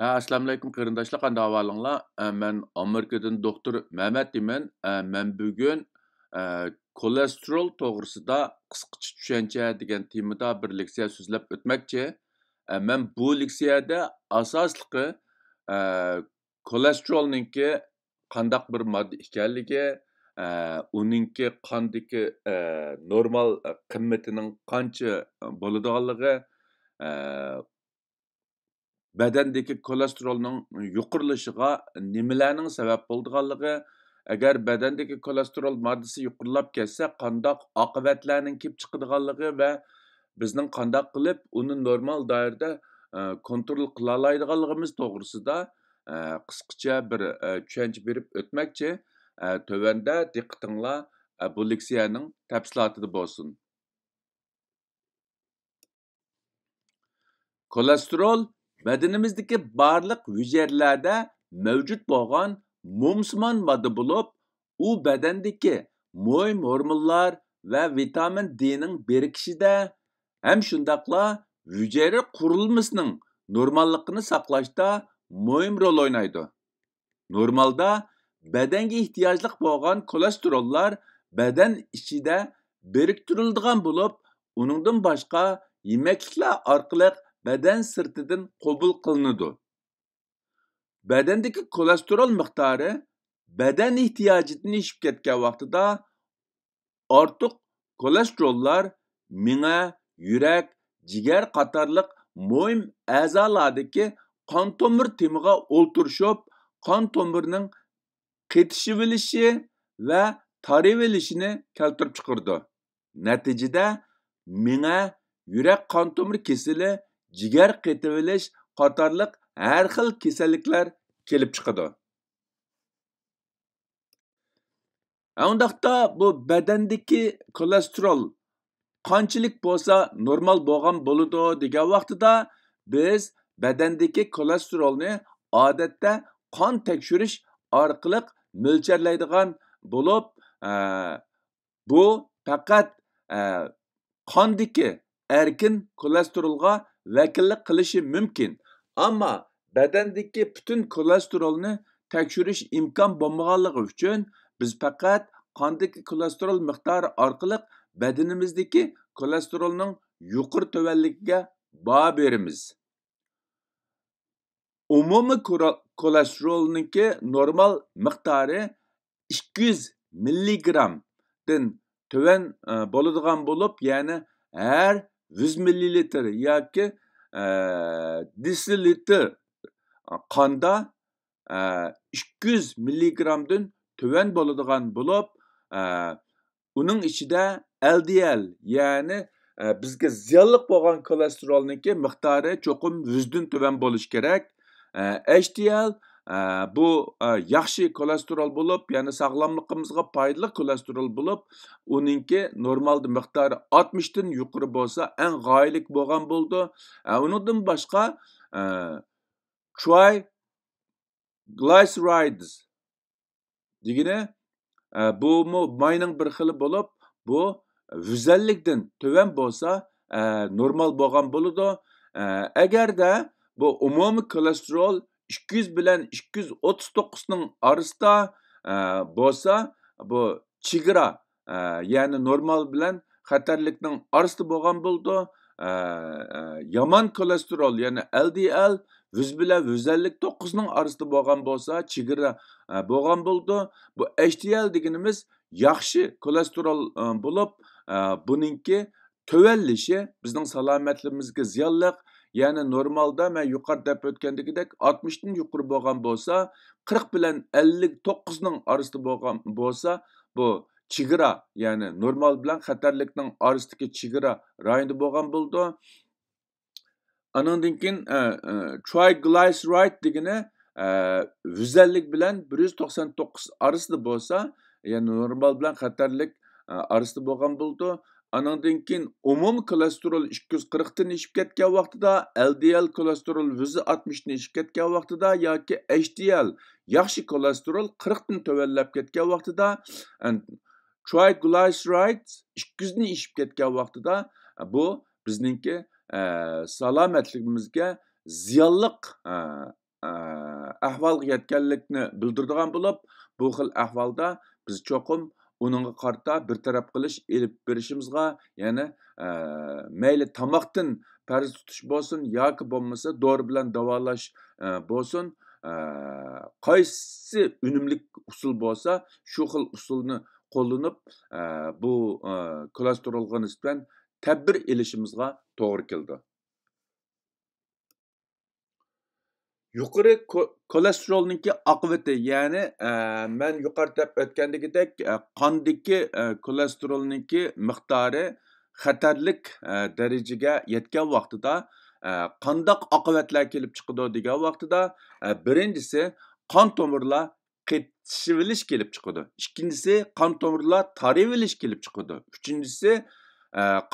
Assalamu alaykum qarindoshlar, qanday ahvolinglar? Men Amerikadan doktor Mehmet deyman. Men bugun kolesterol to'g'risida qisqacha tushuncha degan temada bir leksiya so'zlab o'tmoqchi. Men bu leksiyada asosliqi e, kolesterolninki qandaq bir modda ekanligi, uninki qandagi normal qimmatining qancha bo'ladiganligi, e, badandagi kolesterolning yuqorilishiga nimalarning sabab bo'lganligi, agar badandagi kolesterol moddasi yuqorilab ketsa, qandoq oqibatlarning kelib chiqadiganligi va bizning qandoq qilib uni normal doirada kontrol qila oladiganligimiz to'g'risida qisqacha bir tushuncha berib o'tmoqchi. Tövəndə diqqətinizlər bu leksiyanın təfsilatı bo'lsin. Kolesterol bedenimizdeki barlıq hücrelerde mevcut bo'lgan mumsimon modda bo'lib, u bedendeki muhim hormonlar ve vitamin D'ning birikishida hem shundaqla hücre qurilmasining normalligini saqlashda muhim rol o'ynaydi. Normalda bedenge ihtiyojli bo'lgan kolesterollar beden ichida biriktiriladigan bo'lib, uningdan boshqa yemekliklar orqali beden sırtıdan qabul qilinadi. Bedendeki kolesterol miqdori beden ihtiyojidan ishib ketgan vaqtida ortiq kolesterollar miya, yurak, jigar qatorliq muhim a'zolardagi qon tomir temiga o'ltirishib, qon tomirining qetishivilishi va tarivilishini keltirib chiqardi. Natijada miya, yurak qon tomir kesili, jigar qetivilish qatorliq har xil kasalliklar kelib chiqadi. Undaqda bu bedendeki kolesterol qanchalik bo'lsa normal bo'lgan bo'ladi degan vaqtida biz bedendeki kolesterolni odatda qon tekshirish orqali mo'ljallaydigan bo'lib, bu faqat qondagi erkin kolesterolga vakillik qilishi mumkin. Ammo bedendeki bütün kolesterolni tekshirish imkon bo'lmaganligi uchun biz faqat qondagi kolesterol miqdori orqali bedenimizdeki kolesterolning yuqori tövenligiga baho beramiz. Umumiy kolesterolninki normal miqdori 200 milligramdan töven bo'ladigan bo'lib, ya'ni her 100 millilitr yoki desilitr qonda 200 milligramdan töven bo'ladigan bo'lib, uning ichida LDL, ya'ni bizga ziyonli bo'lgan kolesterolninki miqdori cho'qim 100 dan töven bo'lishi kerak. HDL bu yaxshi kolesterol bo'lib, ya'ni sog'lomligimizga foydali kolesterol bo'lib, uninki normalda miqdori 60 dan yuqori bo'lsa, eng g'oyalik bo'lgan bo'ldi. Uningdan boshqa triglycerides degani bu mayning bir xili bo'lib, bu 150 dan töven bo'lsa normal bo'lgan bo'ladi. Agarda bu umumiy kolesterol 200 bilan 239 ning orasida bo'lsa, bu chegara, ya'ni normal bilan xatarlikning orasida bo'lgan bo'ldi. Yomon kolesterol, ya'ni LDL 100 bilan 159 ning orasida bo'lgan bo'lsa, chegara bo'lgan bo'ldi. Bu HDL deganimiz yaxshi kolesterol bo'lib, buningki tövenlishi bizning salomatligimizga ziyonli. Yani normalda men yuqorida deb o'tgandagidek 60 dan yuqori bo'lgan bo'lsa, 40 bilan 59 ning orasida bo'lgan bo'lsa, bu chegara, ya'ni normal bilan xatarlikning orasidagi chegara rayonida bo'lgan bo'ldi. Andan keyin triglyceride degani 150 bilan 199 orasida bo'lsa, ya'ni normal bilan xatarlik orasida bo'lgan bo'ldi. Andan keyin umum kolesterol 240 dan ishib ketgan vaqtida, LDL kolesterol 160 dan ishib ketgan vaqtida yoki HDL yaxshi kolesterol 40 dan tövənlab ketgan vaqtida, triglycerides 200 dan ishib ketgan vaqtida bu bizningki salomatligimizga ziyonli ahvolga yetganlikni bildiradigan bo'lib, bu xil ahvolda biz cho'qim uningga qarata bir taraf qilish elib berishimizga, ya'ni mayli tamoqdan parz tutish bo'lsin yoki bo'lmasa dori bilan davolash bo'lsin, qaysi unumli usul bo'lsa, shu xil usulni qo'llanib, bu kolesterolga nisbatan tadbir elishimizga to'g'ri keldi. Yuqori kolesterolninki oqibati, ya'ni men yuqorida o'tgandagidek qondagi kolesterolninki miqdori xatarlik darajaga yetgan vaqtida qandoq oqibatlar kelib chiqadi degan vaqtida, birinchisi qon tomirlar qetishivilish kelib chiqadi. Ikkinchisi qon tomirlar tarivilish kelib chiqadi. Uchinchisi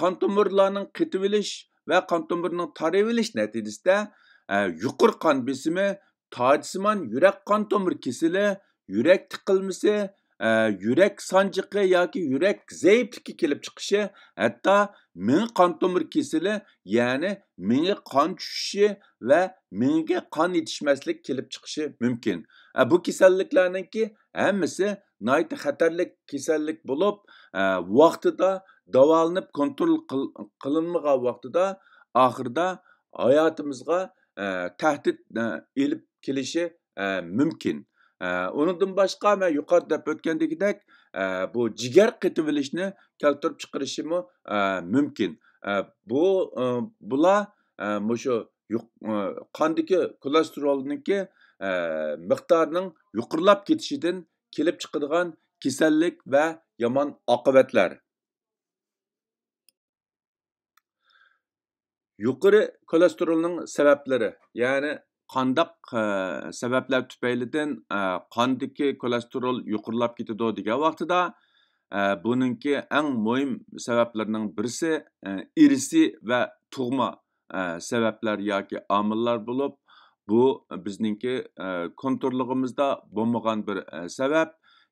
qon tomirlarning qetivilish va qon tomirining tarivilish natijasida yuqori qon besimi, tojsimon yurak qon tomir kesili, yurak tiqilmasi, yurak sanjiqi yoki yurak zaifligi kelib chiqishi, hatto ming qon tomir kesili, ya'ni minga qon tushishi va minga qon yetishmaslik kelib chiqishi mumkin. Bu kasalliklarninki hammasi nihoyat xatarlik kasallik bo'lib, vaqtida davolanib kontrol qilinmagan vaqtida oxirida hayotimizga tahdid elib kelishi mumkin. Undan boshqa men yuqorida o'tgandagidek bu jigar qetivilishni keltirib chiqarishi mumkin. Bular mushu qondagi kolesterolninki miqdorining yuqorilab ketishidan kelib chiqadigan kasallik va yomon oqibatlar. Yuqori kolesterolning sabablari, ya'ni qandaq sabablar tufaylidan qondagi kolesterol yuqorilab ketadi degan vaqtida, buningki eng muhim sabablarining birisi irsi va tug'ma sabablar yoki omillar bo'lib, bu bizningki kontrolligimizda bo'lmagan bir sabab.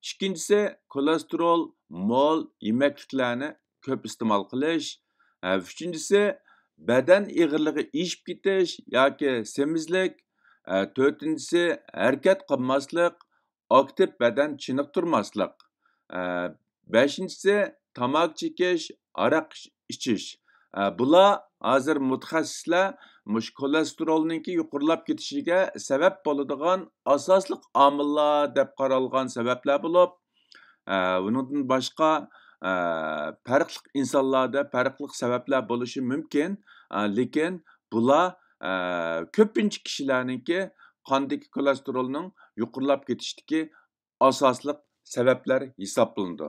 Ikkinchisi kolesterol mo'l yemakliklarni ko'p iste'mol qilish. Uchinchisi badan ig'irligi oshib ketish yoki semizlik. To'rtinchisi harakat qilmaslik, aktiv badan chiniqtirmaslik. Beshinchisi tamok chekish, aroq ichish. Bular hozir mutaxassislar mush kolesterolninki yuqorilab ketishiga sabab bo'ladigan asosli omillar deb qaralgan sabablar bo'lib, bundan boshqa farqli insonlarda farqli sabablar bo'lishi mumkin, lekin bular ko'pincha kishilarninki qondagi kolesterolning yuqorilab ketishdagi asosli sabablar hisoblanadi.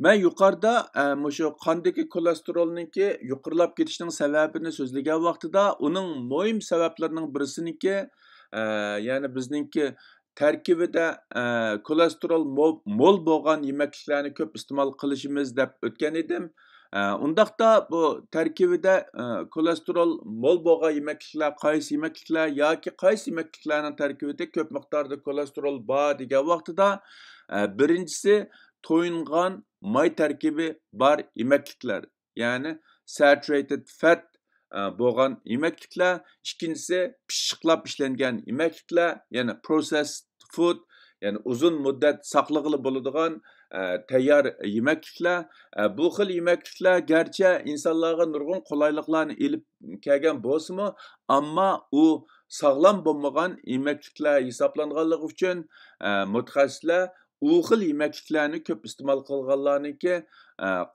Men yuqorida mushu qondagi kolesterolninki yuqorilab ketishining sababini so'zlagan vaqtida uning muhim sabablarining birisiniki, ya'ni bizningki tarkibida kolesterol mo'l bo'lgan yemakliklarni ko'p iste'mol qilishimiz deb o'tgan edim. Undaqda bu tarkibida kolesterol mo'l bo'lgan yemakliklar qaysi yemakliklar yoki qaysi yemakliklarning tarkibida ko'p miqdorda kolesterol bor degan vaqtida, birinchisi to'yingan may tarkibi bor yemakliklar, ya'ni saturated fat bo'lgan yemakliklar. Ikkinchisi pishiqlab ishlangan yemakliklar, ya'ni processed food, ya'ni uzun muddat saqlag'ili bo'ladigan tayyor yemakliklar. Bu xil yemakliklar garchi insonlarga nurg'un qulayliklarni elib kelgan bo'lsa-mu, ammo u sog'lom bo'lmagan yemakliklar hisoblanganligi uchun mutaxassislar u xil yemakliklarni ko'p iste'mol qilganlarniki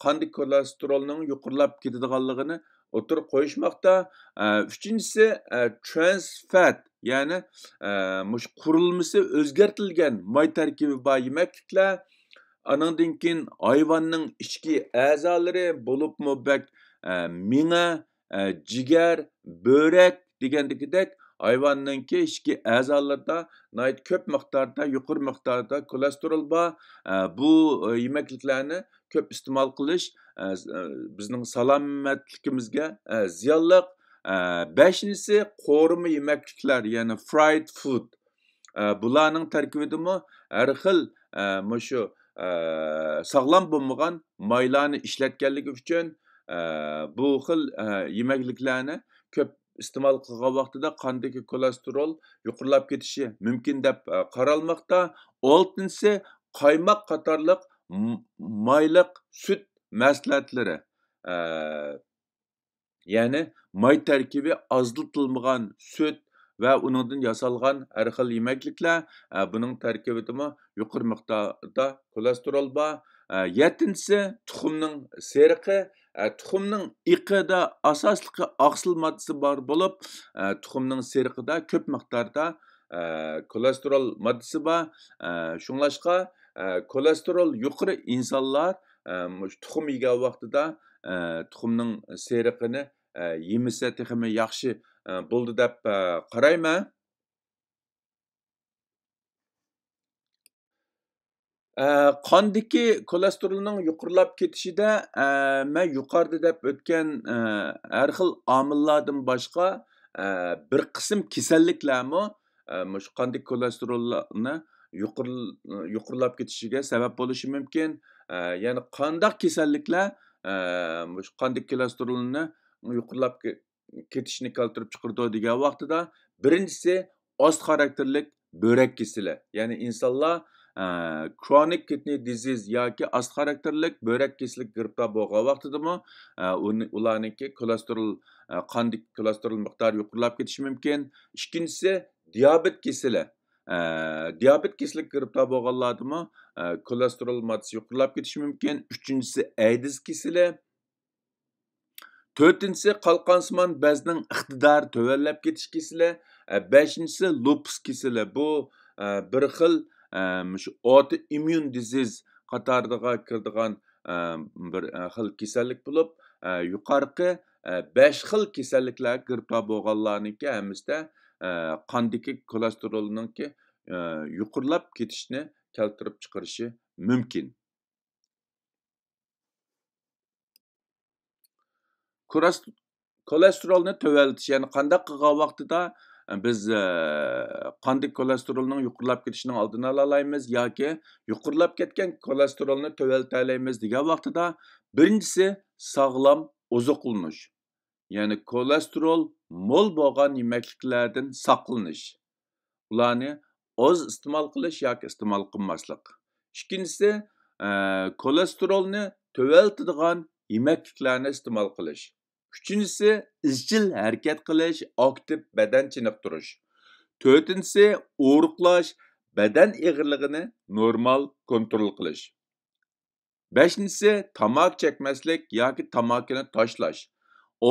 qandagi kolesterolning yuqorilab ketadiganligini o'tirib qo'yishmoqda. Uchinchisi trans fat, ya'ni mush qurilmasi o'zgartirilgan may tarkibi bor yemakliklar. Anandan keyin hayvonning ichki a'zolari bo'libmi miya, jigar, böğrek degandagidek hayvonninki ichki a'zolarida nihoyat ko'p miqdorda, yuqori miqdorda kolesterol bor. Bu yemakliklarni ko'p iste'mol qilish bizning salomatligimizga ziyonli. Beshinchisi qo'rima yemakliklar, ya'ni fried food. Bularning tarkibidami har xil mushu sog'lom bo'lmagan maylarni ishlatganligi uchun bu xil yemakliklarni ko'p iste'mol qilgan vaqtida qandagi kolesterol yuqorilab ketishi mumkin deb qaralmoqda. 6-si qaymoq qatorliq mayliq süt mahsulotlari. Ya'ni may tarkibi azlatilmagan süt va uningdan yasalgan har xil yemekliklar, buning tarkibidami yuqori miqdorda kolesterol bor. 7-si tuxumning seriqi. Tuxumning iqida asosliqi oqsil moddasi bor bo'lib, tuxumning seriqida ko'p miqdorda kolesterol moddasi bor. Shunglashqa kolesterol yuqori insonlar tuxum yegan vaqtida tuxumning seriqini yemasa texmi yaxshi bo'ldi deb qarayman. Qondagi kolesterolning yuqorilab ketishida men yuqorida deb o'tgan har xil omillardan boshqa bir qism kasalliklarmi shu qandagi kolesterolni yuqorilab ketishiga sabab bo'lishi mumkin. Ya'ni qandaq kasalliklar shu qandagi kolesterolni yuqorilab ketishini keltirib chiqardi degan vaqtida birinchisi ost xarakterlik böbrek kasali. Ya'ni insonlar chronic kidney disease yoki ost xarakterlik böbrek kasalligiga giribtor bo'lgan vaqtidami ularniki kolesterol qandagi kolesterol miqdori yuqorilab ketishi mumkin. Ikkinchisi diabet kasali. Diabet kasalligiga giribtor bo'lganlardami kolesterol moddasi yuqorilab ketishi mumkin. Uchinchisi AIDS kasali. To'rtinchisi qalqonsimon bezning iqtidori tuvanlab ketish kasali. Beshinchisi lupus kasali. Bu bir xil shu autoimmune disease qatoriga kiradigan bir xil kasallik bo'lib, yuqorqi 5 xil kasalliklarga giribtor bo'lganlarniki hammasida qandagi kolesterolninki yuqorilab ketishni keltirib chiqarishi mumkin. Kolesterolni tövaltish, ya'ni qandaq qilgan vaqtida biz qandagi kolesterolning yuqorilab ketishining oldini olaymiz yoki yuqorilab ketgan kolesterolni tövaltaylaymiz degan vaqtida birinchisi sog'lom oziqlanish. Ya'ni kolesterol mo'l bo'lgan yemekliklardan saqlanish. Ularni oz iste'mol qilish yoki iste'mol qilmaslik. Ikkinchisi kolesterolni tövaltadigan yemekliklarni iste'mol qilish. Üçüncüsü izchil harakat qilish, aktiv badan chiniqtirish. To'rtinchisi o'riqlash, badan ig'irligini normal kontrol qilish. Beshinchisi tamaki chekmaslik yoki tamakini tashlash.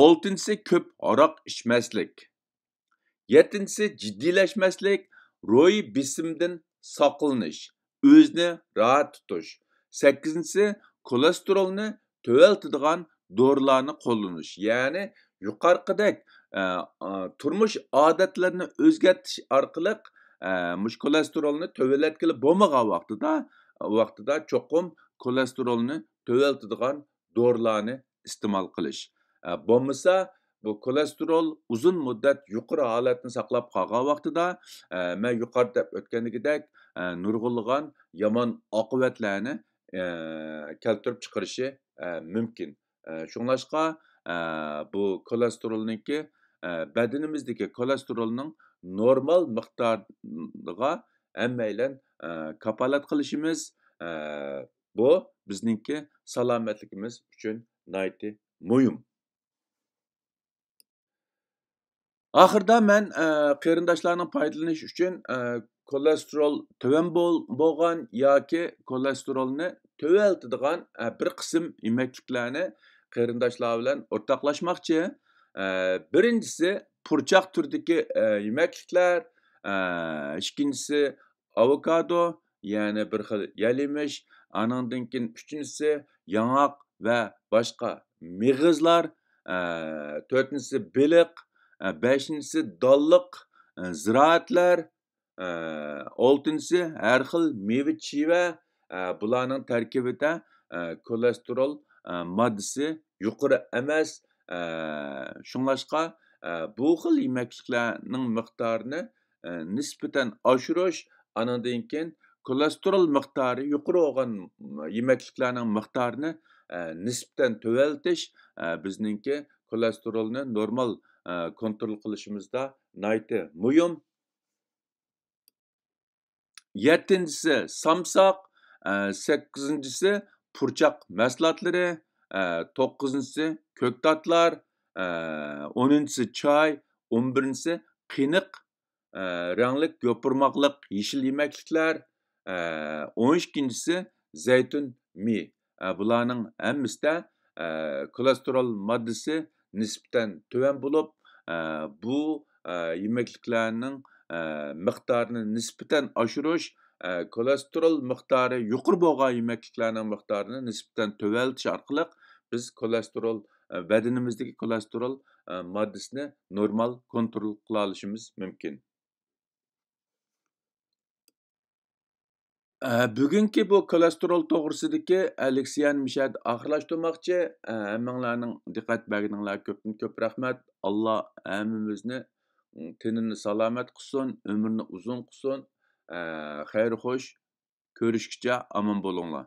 Oltinchisi ko'p aroq ichmaslik. Yettinchisi jiddiylashmaslik, ruhiy besimdan saqlanish, o'zni rahat tutish. Sakkizinchisi kolesterolni tövaltadigan dorilarni qo'llanish. Ya'ni yuqorqidek turmush odatlarini o'zgartirish orqali mush kolesterolni tövalatgili bo'lmagan vaqtida cho'qim kolesterolni tövaltadigan dorilarni iste'mol qilish. Bo'lmasa bu kolesterol uzun muddat yuqori holatni saqlab qolgan vaqtida men yuqorida o'tganidek nurg'unlagan yomon oqibatlarni keltirib chiqarishi mumkin. Shunglashqa bu kolesterolniki badanimizdagi kolesterolning normal miqdoriga hammaylan kafolat qilishimiz bu bizningki salomatligimiz uchun nihoyatda muhim. Oxirida men qarindoshlarning foydalanish uchun kolesterol tuvan bo'lgan yoki kolesterolni tövaltadigan bir qism yemekliklarni qarindoshlar bilan o'rtoqlashmoqchi. Birinchisi purchoq turidagi yemekliklar, ikkinchisi avokado, ya'ni bir xil yalimish, anandan keyin uchinchisi yong'oq va boshqa mig'izlar, to'rtinchisi beliq, beshinchisi donliq ziroatlar, oltinchisi har xil meva-cheva, bularning tarkibida kolesterol moddasi yuqori emas. Shunglashqa bu xil yemekliklarning miqdorini nisbatan oshirish, anandan keyin kolesterol miqdori yuqori bo'lgan yemekliklarning miqdorini nisbatan tövaltish bizningki kolesterolni normal kontrol qilishimizda nihoyatda muhim. 7-si samsoq, 8-si purchoq mahsulotlari, 9-si ko'ktatlar, 10-si choy, 11-si qiniq ranglik yo'purmoqliq yeshil yemakliklar, 12-si zaytun mi. Bularning hammasida kolesterol moddasi nisbatan tuvan bo'lib, bu yemekliklarning miqdorini nisbatan oshirish, kolesterol miqdori yuqori bo'lgan yemekliklarning miqdorini nisbatan tuvaltish orqali biz kolesterol badanimizdagi kolesterol moddasini normal kontrol qila olishimiz mumkin. Bugungi bu kolesterol to'g'risidagi leksiyani mishad oxirlashtirmoqchi. Hammanglarning diqqat berganinglarga ko'pdan ko'p rahmat. Alloh hammamizni tenini salomat qilsin, umrni uzun qilsin. Xayr xo'sh, ko'rishguncha omon bo'linglar.